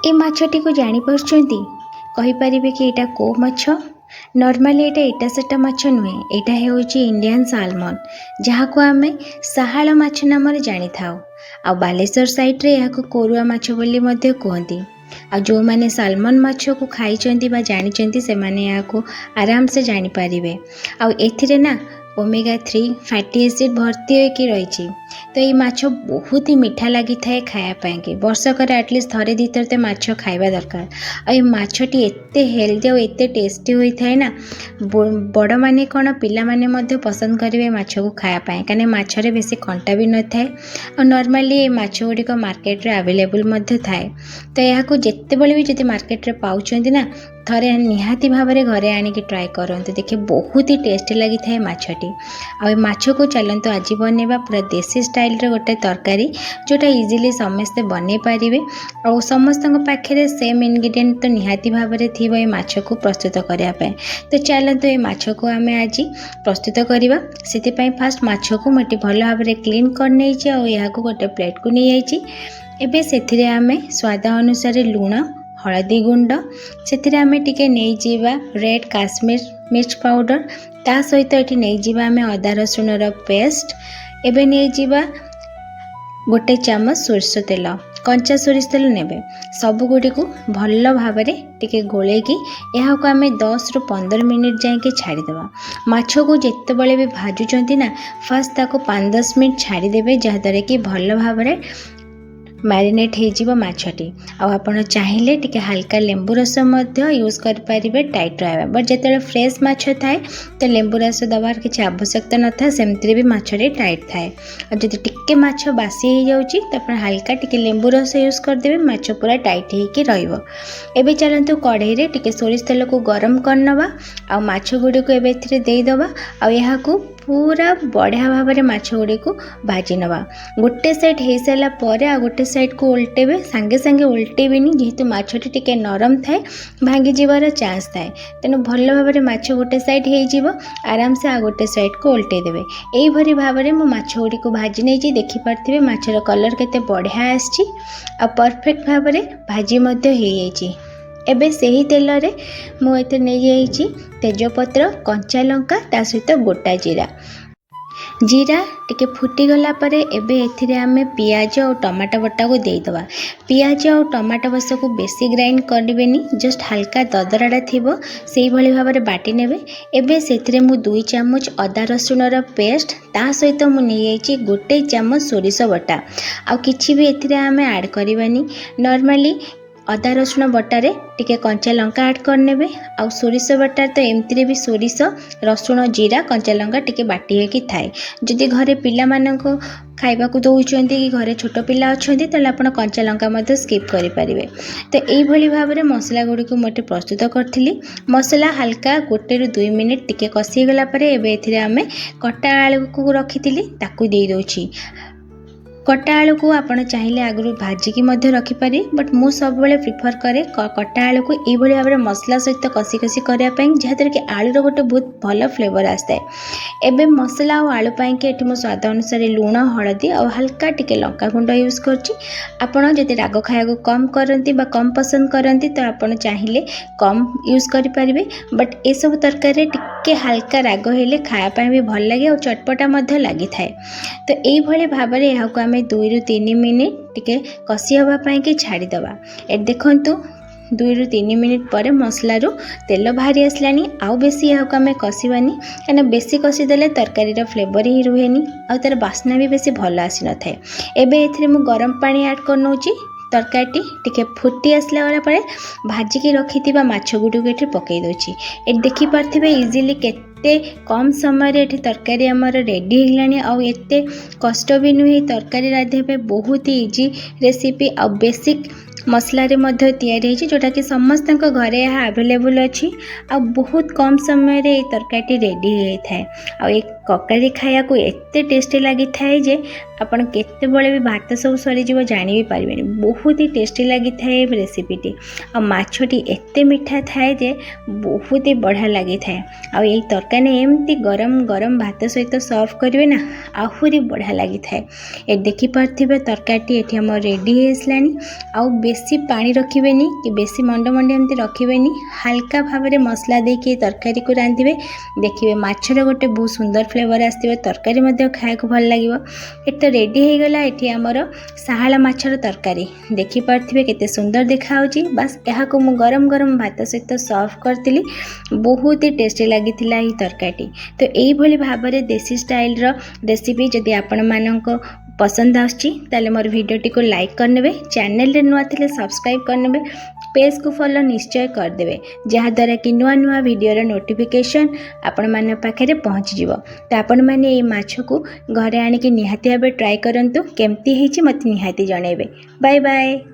ए माछटी को जानी पार्छंती कहि परिबे कि एटा को माछ। नॉर्मली एटा सेटा माछ नुहे, एटा हेउची इंडियन सालमन जहाँ को आमे साहाळ माछ नाम जानी थाउ। आ बालेश्वर साइड रे याको कोरुआ माछ बोली मध्य कहती। आ जो माने सालमन माछ को खाइचंती बा जानिचंती से माने याको आराम से जानी पारिबे। आ एथिरे ना ओमेगा 3 फैटी एसिड भर्ती होकर रही। तो ये माछ बहुत ही मीठा लगी थाए खायापाई। वर्षकर एटलिस्ट थरे दी थर तो माछ खाइबा दरकार। आ ये माछटी एते हेल्दी और एते टेस्टी होता है ना, बड़ माने कौन पिला माने मध्य पसंद करेंगे माछ को खायापाई, कहीं माछरे बेसी कंटा भी न थाए। और नॉर्मली ये माछ गुड़िक मार्केट रे अवेलेबल मध्य थाए। तो यहाँ जिते बड़े भी जब मार्केट रे पाउछंती ना, थरे निहाती भाव में घरे आनिकी ट्राए करते, देखिए बहुत ही टेस्टी लगी थाए माछटी। आ माछ को चलते आज बनवा पूरा देसी स्टाइल रे गोटे तरकारी जोटा इजिली समस्ते बनै पारे। और समस्त पाखे सेम इनग्रेडिएंट तो निहाती भाव में थी ये माछ को प्रस्तुत करने। तो चलते ये माछ को आम आज प्रस्तुत करवा। से फास्ट माछ को मुझे भल भाव में क्लीन करने और यहाँ गोटे प्लेट को नहीं जाइए। एबे से आम स्वाद अनुसार लुण, हलदी गुंड, से आम टे नहीं जावा रेड काश्मीर मिर्च पाउडर, ता सहित ये नहीं जावा आम अदा रसुण पेस्ट, एबे नहीं जावा गोटे चामच सोरिष तेल, कंचा सोरिष तेल नेबे। सबुगुड़ी को भल भाव में टिके गोलेकी यहाँ को आम 10 रु 15 मिनिट जाके छाड़ीदेवा। माछ को जिते बड़े भी भाजुंट ना, फास्ट ताको 5-10 मिनिट छाड़ीदेवे जहाँद्वारा कि भल भाव में मैरिनेट हो माछटी। आपड़ चाहिए टिके हल्का लेंबू रस यूज करें टाइट रहा। बट जिते फ्रेश माछ थाए तो लेंबू रस दबार किसी आवश्यकता न था, सेमती भी माछटी टाइट थाए। और जब टिके माछ बासी हो जाऊँगी तो आप हल्का टिके लेंबू रस यूज करदे, माछ पूरा टाइट हो एबे चलतु कढ़ई रे टिके सोरिष तेल को गरम करनवा। आ माछ गुड़ी को एबे एथिरे देईदवा। आ यहाँ को पूरा बढ़िया भाव में माछ गुड़ी को भाजी नवा। गोटे साइड हो सारा पर आ गोटे साइड को उल्टेबे, सांगे सांगे उल्टेबेनी, जेहेतु माछटी टिके नरम थाए भांगी जीवार चांस थाए। तेणु भल भाव में माछ गोटे साइड हो आराम से आ गोटे साइड को उल्टे देबे। एई भरी भाव में मो माछ गुड़ी को भाजी नहीं देखि पार्थिबे माछर कलर केते बढ़िया आछि आ परफेक्ट भाव में भाजी मध्य हो जाइछि। एबे सही तेल रे मु एते नै जाइछि तेजपत्र, कंचा लंका, ता सहित गोटा जीरा टिके फुटी गला परे एबे एथिरे आमे पियाज और टमाटो बटा को देईदवा। पियाज और टमाटो बस को बेसी ग्राइंड करबेनी, जस्ट हल्का ददराटा थिबो सेही भली भाव में बाटी नेबे। एबे सेथिरे मु 2 चामच अदा रसुणर पेस्ट, ता सहित मु नै जाइछि गोटे चामच सोरिष बटा। आ किछि भी एथिरे आमे ऐड करबानी। नॉर्मली अदा रसुण बटारे टिके कंचा लंका ऐड करने। आ सोरिष बटार तो एमती भी सोरिष रसुण जीरा कंचा लंका टिके बाटी होगी थाए। जदि घरे पिला मानको खाइबा को दौरान कि घरे छोट पिला अच्छा तो आप कंचा लंका मध्य स्किप करें। तो यही भाव में मसला गुड़ी को मुझे प्रस्तुत करी। मसला हल्का 1 ରୁ 2 मिनिट टिके कषि गला परे एबे एथिरे आमे कटा आलू को रखी ताकू दे दोछि। कटा आलू को आप चाहिए आगु भाजिकी रखिपारे, बट मु सब बेले प्रिफर करे कटा आलू को यही भाव में मसला सहित कषि कषि करने, जहाँद्वारा कि आलूर गोटे बहुत भल फ्लेवर आसता है। एबे मसला और आलू पाई कि मो स्वाद अनुसार लुण, हलदी और हल्का टिके लंका गुंड यूज कर। राग खाया कम करती कम पसंद करती तो आप चाहिए कम यूज करें। बट ये सब तरकारी टिके हल्का राग हेले खायापाई भी भल लगे और चटपटा लगी थाए। तो यही भाव में यहाँ को 2 ରୁ 3 मिनिट टिके कषि होगापाई कि छाड़ीदवा। ए देखंतु 2 ରୁ 3 मिनिट पर मसला रू तेल बाहरी आसलानी। आउ बेसी यहाँ को आम कषिबानी, कहीं बेसी कषिदेले तरकारी फ्लेवर ही रुहेनी और तार बास्ना भी बेसी भल आसी न थाए। एबे एथिरे मु गरम पानी ऐड कर नौची। तरकारी टिके फुटी आसला वाला परे भाजिकी रखिथिबा माछ गुडी को एठी पकई दोछि। ए देखि पारथिबे इजीली केते कम समय रे एठी तरकारी हमर रेडी हेलानी। आ एते कष्ट भी नुहे, तरकारी रांधिबे बहुत ही इजी रेसिपी आ बेसिक मसला रे मध्य तैयारी होछि, जोटा कि समस्त घरे यहाँ अवेलेबल अच्छी। आ बहुत कम समय रे तरकारी रेडी हो थाए। आ एक ककड़ी खाया को एते टेस्टी लगी थाए जे ଆପଣ କେତେବେଳେ ବି ଭାତ ସବୁ ସରିଯିବ ଜାଣି ବି ପାରିବେନି। ବହୁତ ହି ଟେଷ୍ଟି ଲାଗିଥାଏ ରେସିପିଟି। ଆଉ ମାଛଟି ଏତେ ମିଠା ଥାଏ ଯେ ବହୁତ ହି ବଢ଼ିଆ ଲାଗିଥାଏ। ଆଉ ଏଇ ତରକାରୀ ଏମିତି ଗରମ ଗରମ ଭାତ ସହିତ ସର୍ଭ କରିବେ ନା ଆହୁରି ବଢ଼ିଆ ଲାଗିଥାଏ। ଏ ଦେଖିପାରୁଥିବେ ତରକାରୀଟି ଏଠି ଆମର ରେଡ଼ି ହେଇସାରିଲାଣି। ଆଉ ବେଶୀ ପାଣି ରଖିବେନି କି ବେଶୀ ମଣ୍ଡ ଏମିତି ରଖିବେନି। ହାଲକା ଭାବରେ ମସଲା ଦେଇକି ତରକାରୀକୁ ରାନ୍ଧିବେ, ଦେଖିବେ ମାଛର ଗୋଟେ ବହୁତ ସୁନ୍ଦର ଫ୍ଲେଭର ଆସିଥିବ, ତରକାରୀ ମଧ୍ୟ ଖାଇବାକୁ ଭଲ ଲାଗିବ। ଏଠି ତ ରେଡ଼ି ହେଇଗଲା ଏଠି ଆମର ଶାହାଳ ମାଛର ତରକାରୀ। ଦେଖିପାରୁଥିବେ କେତେ ସୁନ୍ଦର ଦେଖାହେଉଛି। ବାସ୍ ଏହାକୁ ମୁଁ ଗରମ ଗରମ ଭାତ ସହିତ ସର୍ଭ କରିଥିଲି। ବହୁତ ହି ଟେଷ୍ଟି ଲାଗିଥିଲା ଏହି ତରକାରୀଟି। ତ ଏଇଭଳି ଭାବରେ ଦେଶୀ ଷ୍ଟାଇଲର ରେସିପି ଯଦି ଆପଣମାନଙ୍କ ପସନ୍ଦ ଆସୁଛି ତାହେଲେ ମୋର ଭିଡ଼ିଓଟିକୁ ଲାଇକ୍ କରିନେବେ, ଚ୍ୟାନେଲରେ ନୂଆ ଥିଲେ ସବସ୍କ୍ରାଇବ୍ କରିନେବେ, ପେଜକୁ ଫଲୋ ନିଶ୍ଚୟ କରିଦେବେ, ଯାହାଦ୍ୱାରା କି ନୂଆ ନୂଆ ଭିଡ଼ିଓର ନୋଟିଫିକେସନ୍ ଆପଣମାନଙ୍କ ପାଖରେ ପହଞ୍ଚିଯିବ। ତ ଆପଣମାନେ ଏଇ ମାଛକୁ ଘରେ ଆଣିକି ନିହାତି ଭାବେ ଟ୍ରାଏ କରନ୍ତୁ, କେମିତି ହେଇଛି ମୋତେ ନିହାତି ଜଣାଇବେ। Bye bye.